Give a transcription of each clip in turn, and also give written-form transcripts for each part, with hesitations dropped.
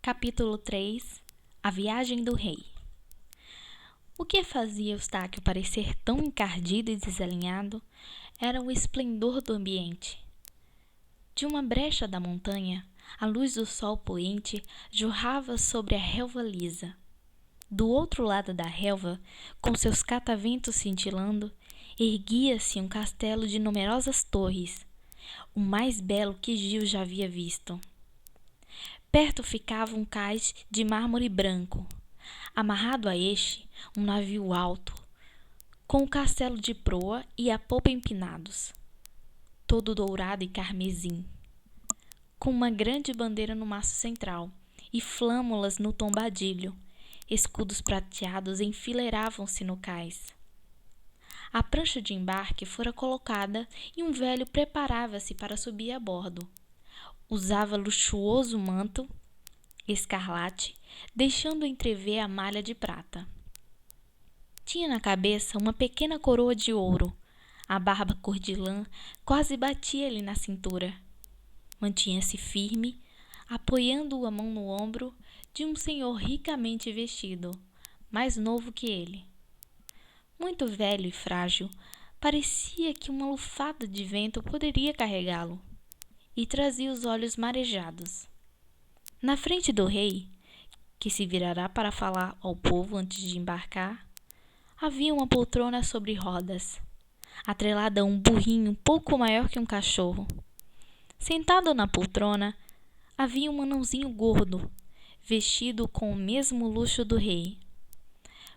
Capítulo 3 A Viagem do Rei. O que fazia Eustáquio parecer tão encardido e desalinhado era o esplendor do ambiente. De uma brecha da montanha, a luz do sol poente jorrava sobre a relva lisa. Do outro lado da relva, com seus cataventos cintilando, erguia-se um castelo de numerosas torres, o mais belo que Gil já havia visto. Perto ficava um cais de mármore branco. Amarrado a este, um navio alto, com o castelo de proa e a popa empinados, todo dourado e carmesim, com uma grande bandeira no mastro central e flâmulas no tombadilho. Escudos prateados enfileiravam-se no cais. A prancha de embarque fora colocada e um velho preparava-se para subir a bordo. Usava luxuoso manto escarlate, deixando entrever a malha de prata. Tinha na cabeça uma pequena coroa de ouro. A barba cor de lã quase batia-lhe na cintura. Mantinha-se firme, apoiando a mão no ombro de um senhor ricamente vestido, mais novo que ele. Muito velho e frágil, parecia que uma lufada de vento poderia carregá-lo, e trazia os olhos marejados. Na frente do rei, que se virara para falar ao povo antes de embarcar, havia uma poltrona sobre rodas, atrelada a um burrinho pouco maior que um cachorro. Sentado na poltrona, havia um anãozinho gordo, vestido com o mesmo luxo do rei.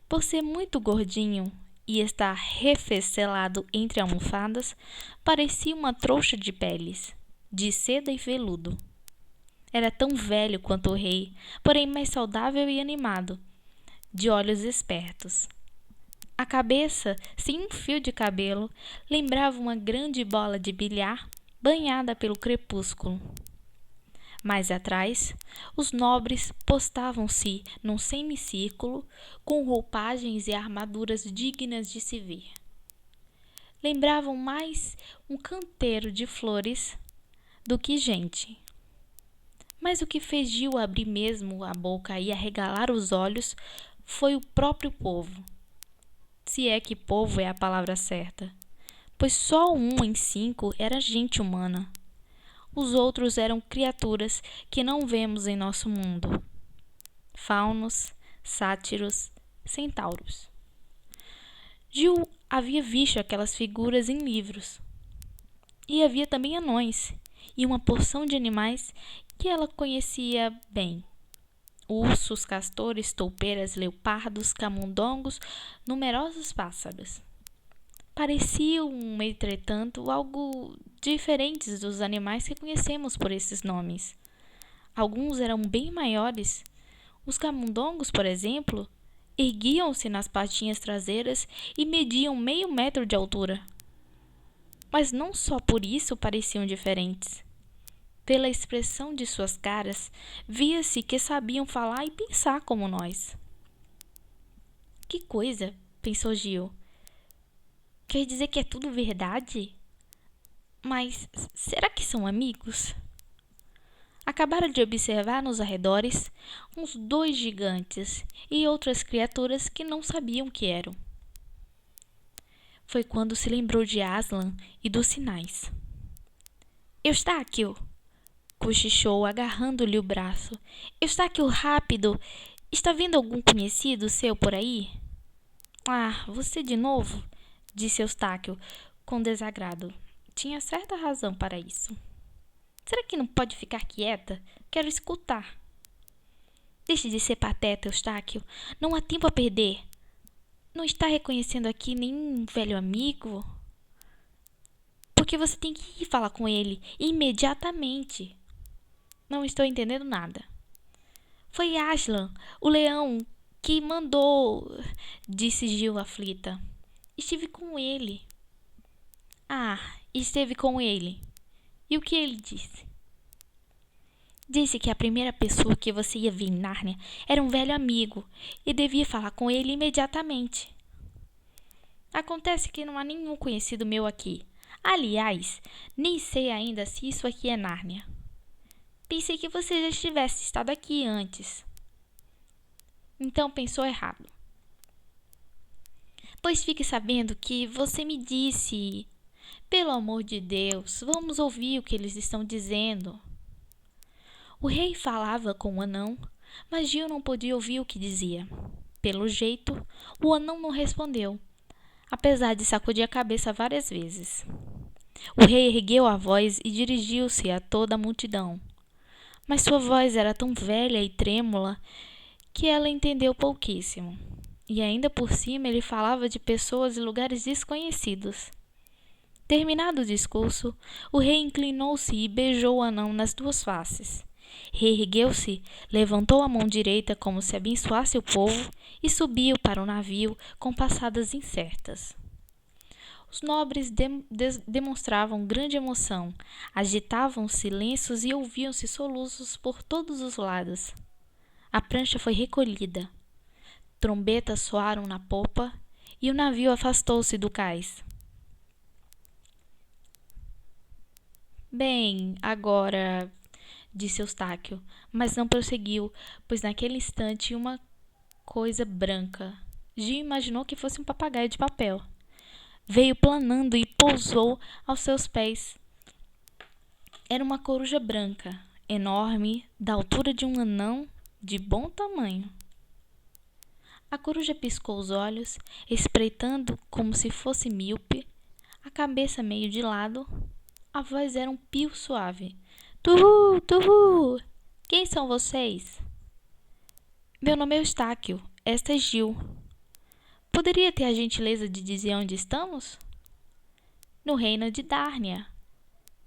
Por ser muito gordinho e estar refecelado entre almofadas, parecia uma trouxa de peles, de seda e veludo. Era tão velho quanto o rei, porém mais saudável e animado, de olhos espertos. A cabeça, sem um fio de cabelo, lembrava uma grande bola de bilhar banhada pelo crepúsculo. Mais atrás, os nobres postavam-se num semicírculo com roupagens e armaduras dignas de se ver. Lembravam mais um canteiro de flores do que gente. Mas o que fez Gil abrir mesmo a boca e arregalar os olhos foi o próprio povo. Se é que povo é a palavra certa, pois só 1 em 5 era gente humana. Os outros eram criaturas que não vemos em nosso mundo. Faunos, sátiros, centauros. Gil havia visto aquelas figuras em livros. E havia também anões e uma porção de animais que ela conhecia bem. Ursos, castores, toupeiras, leopardos, camundongos, numerosos pássaros. Pareciam, entretanto, algo diferentes dos animais que conhecemos por esses nomes. Alguns eram bem maiores. Os camundongos, por exemplo, erguiam-se nas patinhas traseiras e mediam meio metro de altura. Mas não só por isso pareciam diferentes. Pela expressão de suas caras, via-se que sabiam falar e pensar como nós. Que coisa, pensou Gil. Quer dizer que é tudo verdade? Mas será que são amigos? Acabara de observar nos arredores uns 2 gigantes e outras criaturas que não sabiam que eram. Foi quando se lembrou de Aslan e dos sinais. Eustáquio! Cochichou, agarrando-lhe o braço. Eustáquio, rápido! Está vendo algum conhecido seu por aí? Ah, você de novo? Disse Eustáquio, com desagrado. Tinha certa razão para isso. Será que não pode ficar quieta? Quero escutar. Deixe de ser pateta, Eustáquio. Não há tempo a perder. Não está reconhecendo aqui nenhum velho amigo? Porque você tem que ir falar com ele imediatamente. Não estou entendendo nada. Foi Aslan, o leão, que mandou, disse Gil aflita. Estive com ele. Ah, esteve com ele. E o que ele disse? Disse que a primeira pessoa que você ia ver em Nárnia era um velho amigo e devia falar com ele imediatamente. Acontece que não há nenhum conhecido meu aqui. Aliás, nem sei ainda se isso aqui é Nárnia. Pensei que você já tivesse estado aqui antes. Então pensou errado. Pois fique sabendo que você me disse... Pelo amor de Deus, vamos ouvir o que eles estão dizendo. O rei falava com o anão, mas Gil não podia ouvir o que dizia. Pelo jeito, o anão não respondeu, apesar de sacudir a cabeça várias vezes. O rei ergueu a voz e dirigiu-se a toda a multidão. Mas sua voz era tão velha e trêmula que ela entendeu pouquíssimo. E ainda por cima ele falava de pessoas e lugares desconhecidos. Terminado o discurso, o rei inclinou-se e beijou o anão nas duas faces. Reergueu-se, levantou a mão direita como se abençoasse o povo e subiu para o navio com passadas incertas. Os nobres demonstravam grande emoção, agitavam-se lenços e ouviam-se soluços por todos os lados. A prancha foi recolhida. Trombetas soaram na popa e o navio afastou-se do cais. Bem, agora, disse Eustáquio, mas não prosseguiu, pois naquele instante uma coisa branca. Gil imaginou que fosse um papagaio de papel. Veio planando e pousou aos seus pés. Era uma coruja branca, enorme, da altura de um anão, de bom tamanho. A coruja piscou os olhos, espreitando como se fosse míope, a cabeça meio de lado. A voz era um pio suave. Tuhu, tuhu! Quem são vocês? Meu nome é Eustáquio. Esta é Gil. Poderia ter a gentileza de dizer onde estamos? No reino de Dárnia,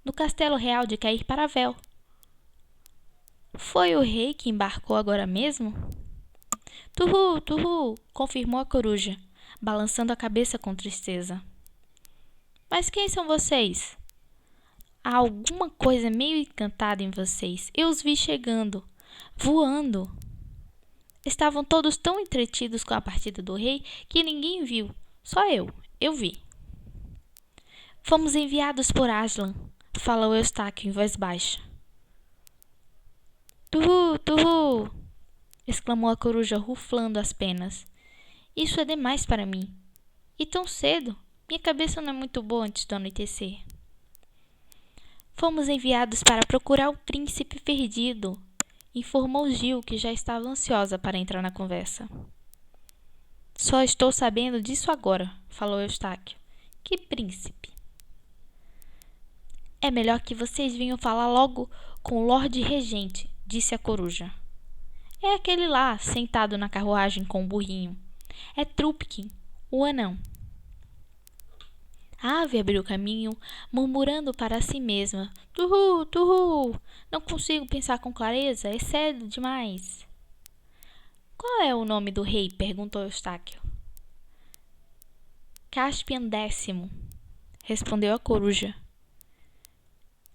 no castelo real de Cair Paravel. Foi o rei que embarcou agora mesmo? Tuhu, tuhu! Confirmou a coruja, balançando a cabeça com tristeza. Mas quem são vocês? Há alguma coisa meio encantada em vocês. Eu os vi chegando, voando. Estavam todos tão entretidos com a partida do rei que ninguém viu. Só eu vi. Fomos enviados por Aslan, falou Eustáquio em voz baixa. Tuhu, tuhu! Exclamou a coruja ruflando as penas. Isso é demais para mim. E tão cedo? Minha cabeça não é muito boa antes do anoitecer. Fomos enviados para procurar o príncipe perdido, informou Gil, que já estava ansiosa para entrar na conversa. Só estou sabendo disso agora, falou Eustáquio. Que príncipe? É melhor que vocês venham falar logo com o Lorde Regente, disse a coruja. É aquele lá, sentado na carruagem com o burrinho. É Trúpico, o anão. A ave abriu caminho, murmurando para si mesma. Tuhu, tuhu! Não consigo pensar com clareza, é cedo demais. Qual é o nome do rei? Perguntou Eustáquio. Caspian X, respondeu a coruja.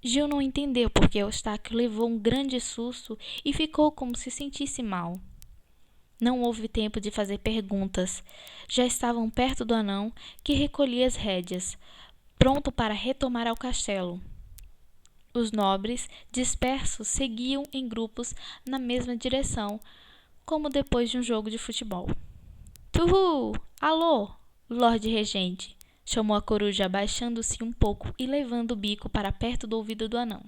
Gil não entendeu porque Eustáquio levou um grande susto e ficou como se sentisse mal. Não houve tempo de fazer perguntas. Já estavam perto do anão, que recolhia as rédeas, pronto para retomar ao castelo. Os nobres, dispersos, seguiam em grupos na mesma direção, como depois de um jogo de futebol. Tuhu! Alô, Lorde Regente! Chamou a coruja, abaixando-se um pouco e levando o bico para perto do ouvido do anão.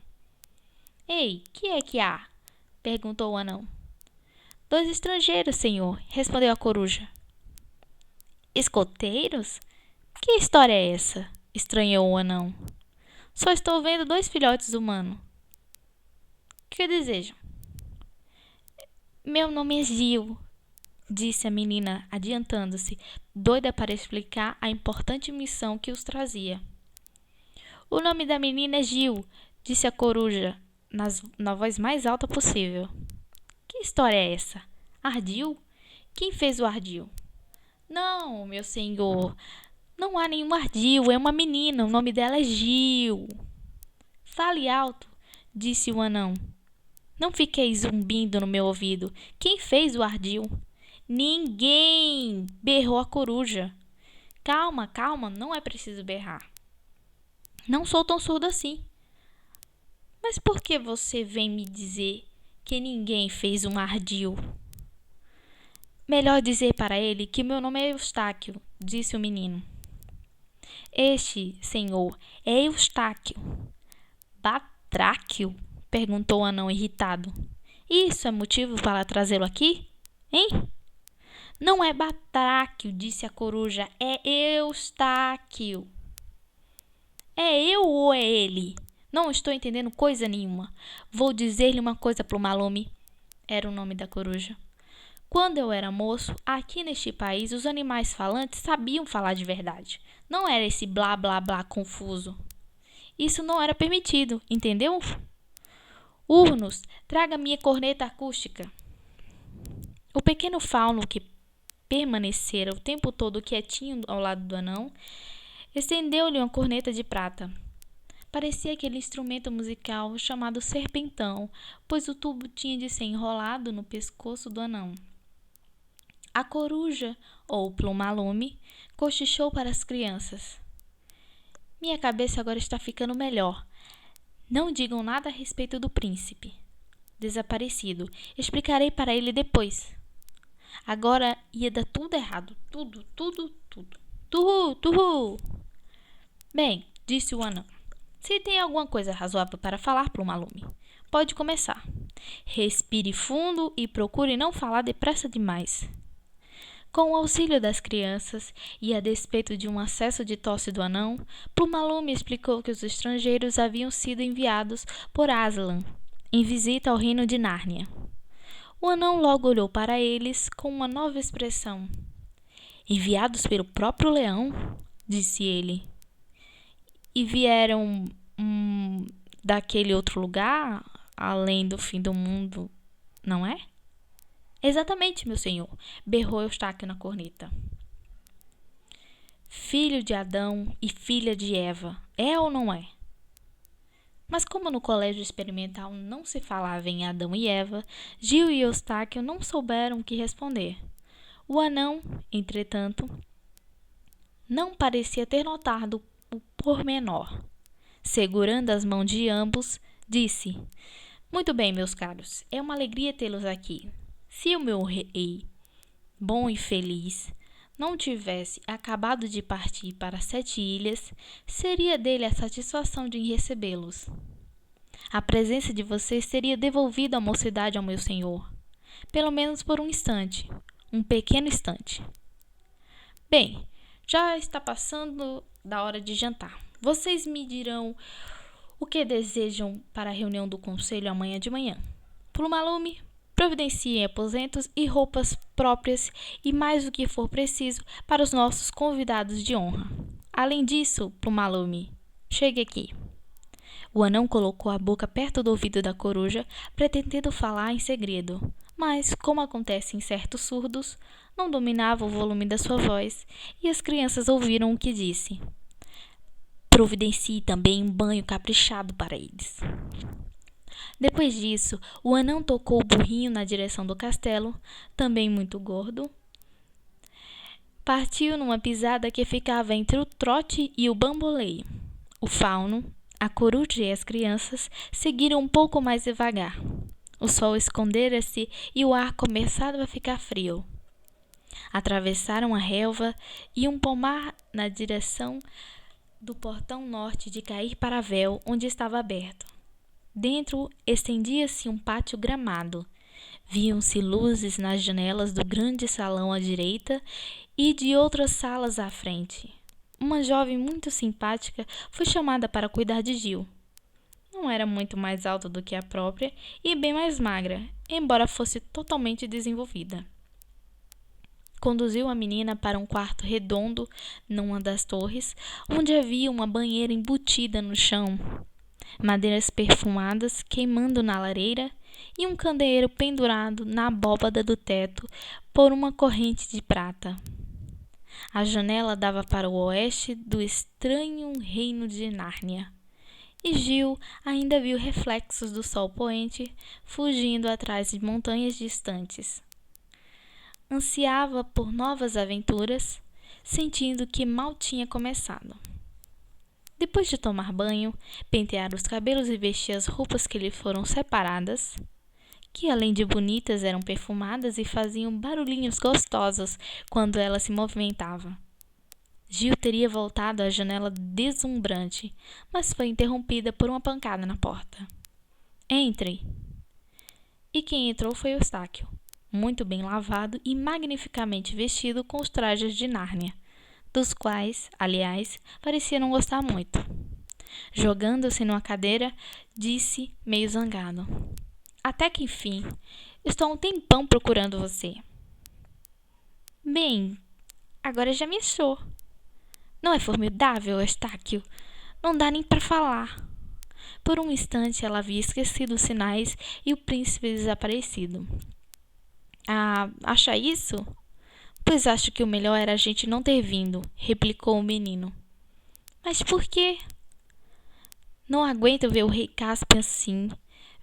Ei, que é que há? Perguntou o anão. 2 estrangeiros, senhor, respondeu a coruja. Escoteiros? Que história é essa? Estranhou o anão. Só estou vendo 2 filhotes humanos. Que desejam? Meu nome é Gil, disse a menina, adiantando-se, doida para explicar a importante missão que os trazia. O nome da menina é Gil, disse a coruja, na voz mais alta possível. Que história é essa? Ardil? Quem fez o ardil? Não, meu senhor, não há nenhum ardil, é uma menina, o nome dela é Gil. Fale alto, disse o anão. Não fiquei zumbindo no meu ouvido. Quem fez o ardil? Ninguém! Berrou a coruja. Calma, calma, não é preciso berrar. Não sou tão surdo assim. Mas por que você vem me dizer que ninguém fez um ardil? Melhor dizer para ele que meu nome é Eustáquio, disse o menino. Este, senhor, é Eustáquio. Batráquio? Perguntou o anão irritado. Isso é motivo para trazê-lo aqui? Hein? Não é Batráquio, disse a coruja, é Eustáquio. É eu ou é ele? Não estou entendendo coisa nenhuma. Vou dizer-lhe uma coisa, Plumalume. Era o nome da coruja. Quando eu era moço, aqui neste país, os animais falantes sabiam falar de verdade. Não era esse blá blá blá confuso. Isso não era permitido, entendeu? Urnos, traga minha corneta acústica. O pequeno fauno, que permanecera o tempo todo quietinho ao lado do anão, estendeu-lhe uma corneta de prata. Parecia aquele instrumento musical chamado serpentão, pois o tubo tinha de ser enrolado no pescoço do anão. A coruja, ou Plumalume, cochichou para as crianças. Minha cabeça agora está ficando melhor. Não digam nada a respeito do príncipe desaparecido. Explicarei para ele depois. Agora ia dar tudo errado. Tudo. Tuhu. Bem, disse o anão. Se tem alguma coisa razoável para falar, Plumalume, pode começar. Respire fundo e procure não falar depressa demais. Com o auxílio das crianças e a despeito de um acesso de tosse do anão, Plumalume explicou que os estrangeiros haviam sido enviados por Aslan em visita ao reino de Nárnia. O anão logo olhou para eles com uma nova expressão. Enviados pelo próprio leão? Disse ele. E vieram daquele outro lugar, além do fim do mundo, não é? Exatamente, meu senhor, berrou Eustáquio na corneta. Filho de Adão e filha de Eva, é ou não é? Mas como no colégio experimental não se falava em Adão e Eva, Gil e Eustáquio não souberam o que responder. O anão, entretanto, não parecia ter notado o pormenor. Segurando as mãos de ambos, disse: Muito bem, meus caros, é uma alegria tê-los aqui. Se o meu rei, bom e feliz, não tivesse acabado de partir para 7 ilhas, seria dele a satisfação de recebê-los. A presença de vocês teria devolvido a mocidade ao meu senhor, pelo menos por um instante, um pequeno instante. Bem, já está passando da hora de jantar. Vocês me dirão o que desejam para a reunião do conselho amanhã de manhã. Plumalume, providenciem aposentos e roupas próprias e mais o que for preciso para os nossos convidados de honra. Além disso, Plumalume, chegue aqui. O anão colocou a boca perto do ouvido da coruja, pretendendo falar em segredo, mas, como acontece em certos surdos, não dominava o volume da sua voz, e as crianças ouviram o que disse. Providencie também um banho caprichado para eles. Depois disso, o anão tocou o burrinho na direção do castelo, também muito gordo. Partiu numa pisada que ficava entre o trote e o bamboleio. O fauno, a coruja e as crianças seguiram um pouco mais devagar. O sol escondera-se e o ar começava a ficar frio. Atravessaram a relva e um pomar na direção do portão norte de Cair-Paravel, onde estava aberto. Dentro estendia-se um pátio gramado. Viam-se luzes nas janelas do grande salão à direita e de outras salas à frente. Uma jovem muito simpática foi chamada para cuidar de Gil. Não era muito mais alta do que a própria e bem mais magra, embora fosse totalmente desenvolvida. Conduziu a menina para um quarto redondo numa das torres, onde havia uma banheira embutida no chão, madeiras perfumadas queimando na lareira e um candeeiro pendurado na abóbada do teto por uma corrente de prata. A janela dava para o oeste do estranho reino de Nárnia, e Gil ainda viu reflexos do sol poente fugindo atrás de montanhas distantes. Ansiava por novas aventuras, sentindo que mal tinha começado. Depois de tomar banho, pentear os cabelos e vestir as roupas que lhe foram separadas, que além de bonitas eram perfumadas e faziam barulhinhos gostosos quando ela se movimentava. Gil teria voltado à janela deslumbrante, mas foi interrompida por uma pancada na porta. Entre! E quem entrou foi Eustáquio, muito bem lavado e magnificamente vestido com os trajes de Nárnia, dos quais, aliás, parecia não gostar muito. Jogando-se numa cadeira, disse, meio zangado: Até que enfim, estou há um tempão procurando você. Bem, agora já me achou. Não é formidável, Eustáquio? Não dá nem para falar. Por um instante ela havia esquecido os sinais e o príncipe desaparecido. Ah, acha isso? Pois acho que o melhor era a gente não ter vindo, replicou o menino. Mas por quê? Não aguento ver o rei Cáspio assim,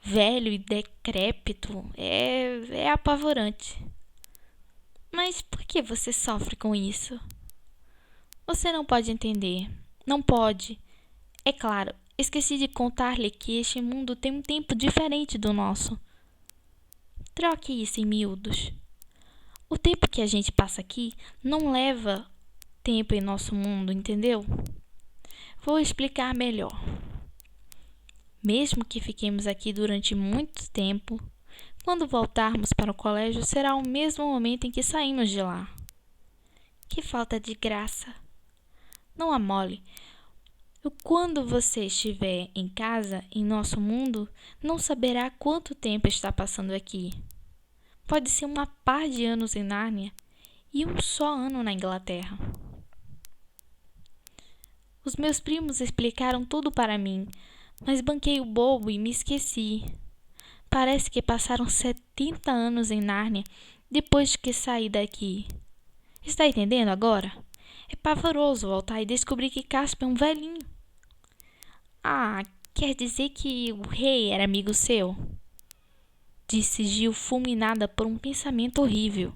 velho e decrépito. É apavorante. Mas por que você sofre com isso? Você não pode entender. Não pode. É claro, esqueci de contar-lhe que este mundo tem um tempo diferente do nosso. Troque isso em miúdos. O tempo que a gente passa aqui não leva tempo em nosso mundo, entendeu? Vou explicar melhor. Mesmo que fiquemos aqui durante muito tempo, quando voltarmos para o colégio será o mesmo momento em que saímos de lá. Que falta de graça! Não amole. Quando você estiver em casa, em nosso mundo, não saberá quanto tempo está passando aqui. Pode ser uma par de anos em Nárnia e um só ano na Inglaterra. Os meus primos explicaram tudo para mim, mas banquei o bobo e me esqueci. Parece que passaram 70 anos em Nárnia depois que saí daqui. Está entendendo agora? É pavoroso voltar e descobrir que Cáspio é um velhinho. Ah, quer dizer que o rei era amigo seu? Disse Gil, fulminada por um pensamento horrível.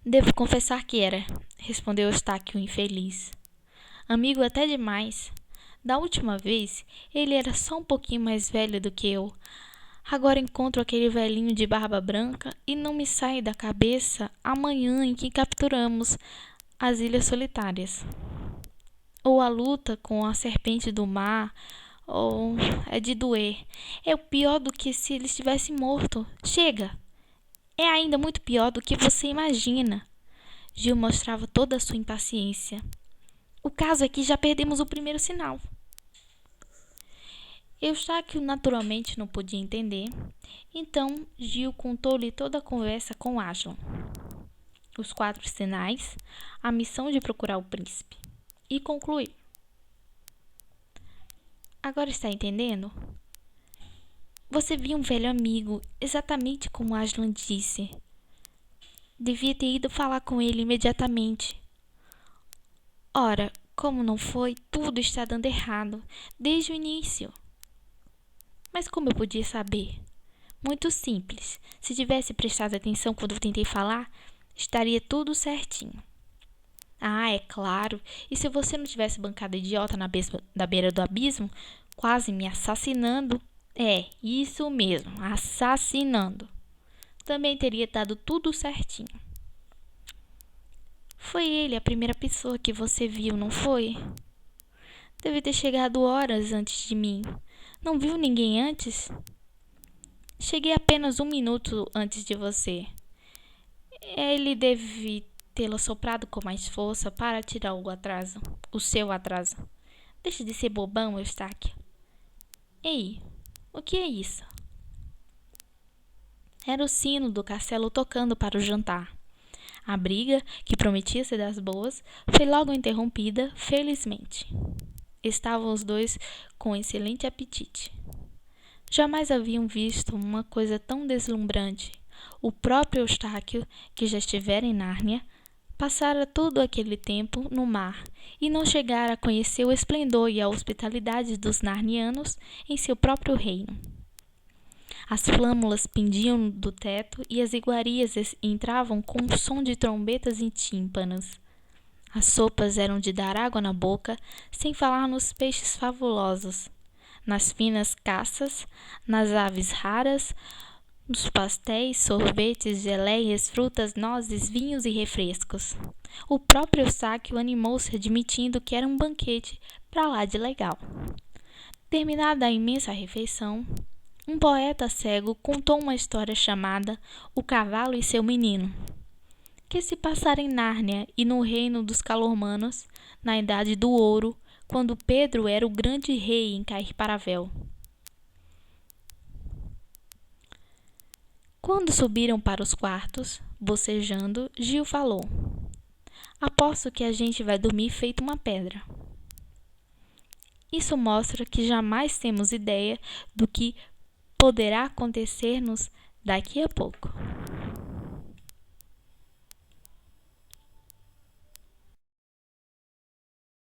Devo confessar que era, respondeu Eustáquio infeliz. Amigo até demais. Da última vez, ele era só um pouquinho mais velho do que eu. Agora encontro aquele velhinho de barba branca e não me sai da cabeça a manhã em que capturamos as Ilhas Solitárias. Ou a luta com a serpente do mar, ou é de doer. É o pior do que se ele estivesse morto. Chega! É ainda muito pior do que você imagina. Gil mostrava toda a sua impaciência. O caso é que já perdemos o primeiro sinal. Eustáquio naturalmente não podia entender, então Gil contou-lhe toda a conversa com Aslan, os 4 sinais, a missão de procurar o príncipe, e concluiu. Agora está entendendo? Você viu um velho amigo, exatamente como Aslan disse. Devia ter ido falar com ele imediatamente. Ora, como não foi, tudo está dando errado, desde o início. Mas como eu podia saber? Muito simples. Se tivesse prestado atenção quando eu tentei falar, estaria tudo certinho. Ah, é claro. E se você não tivesse bancado idiota na beira do abismo, quase me assassinando? É, isso mesmo, assassinando. Também teria dado tudo certinho. Foi ele a primeira pessoa que você viu, não foi? Deve ter chegado horas antes de mim. Não viu ninguém antes? Cheguei apenas 1 minuto antes de você. Ele deve tê-lo soprado com mais força para tirar o seu atraso. Deixe de ser bobão, Eustáquio. Ei, o que é isso? Era o sino do castelo tocando para o jantar. A briga, que prometia ser das boas, foi logo interrompida, felizmente. Estavam os dois com excelente apetite. Jamais haviam visto uma coisa tão deslumbrante. O próprio Eustáquio, que já estivera em Nárnia, passara todo aquele tempo no mar e não chegara a conhecer o esplendor e a hospitalidade dos narnianos em seu próprio reino. As flâmulas pendiam do teto e as iguarias entravam com um som de trombetas e tímpanos. As sopas eram de dar água na boca, sem falar nos peixes fabulosos, nas finas caças, nas aves raras, nos pastéis, sorvetes, geleias, frutas, nozes, vinhos e refrescos. O próprio Eustáquio animou-se admitindo que era um banquete pra lá de legal. Terminada a imensa refeição, um poeta cego contou uma história chamada O Cavalo e Seu Menino, que se passara em Nárnia e no reino dos Calormanos, na Idade do Ouro, quando Pedro era o grande rei em Cair-Paravel. Quando subiram para os quartos, bocejando, Gil falou: "Aposto que a gente vai dormir feito uma pedra." Isso mostra que jamais temos ideia do que poderá acontecer-nos daqui a pouco.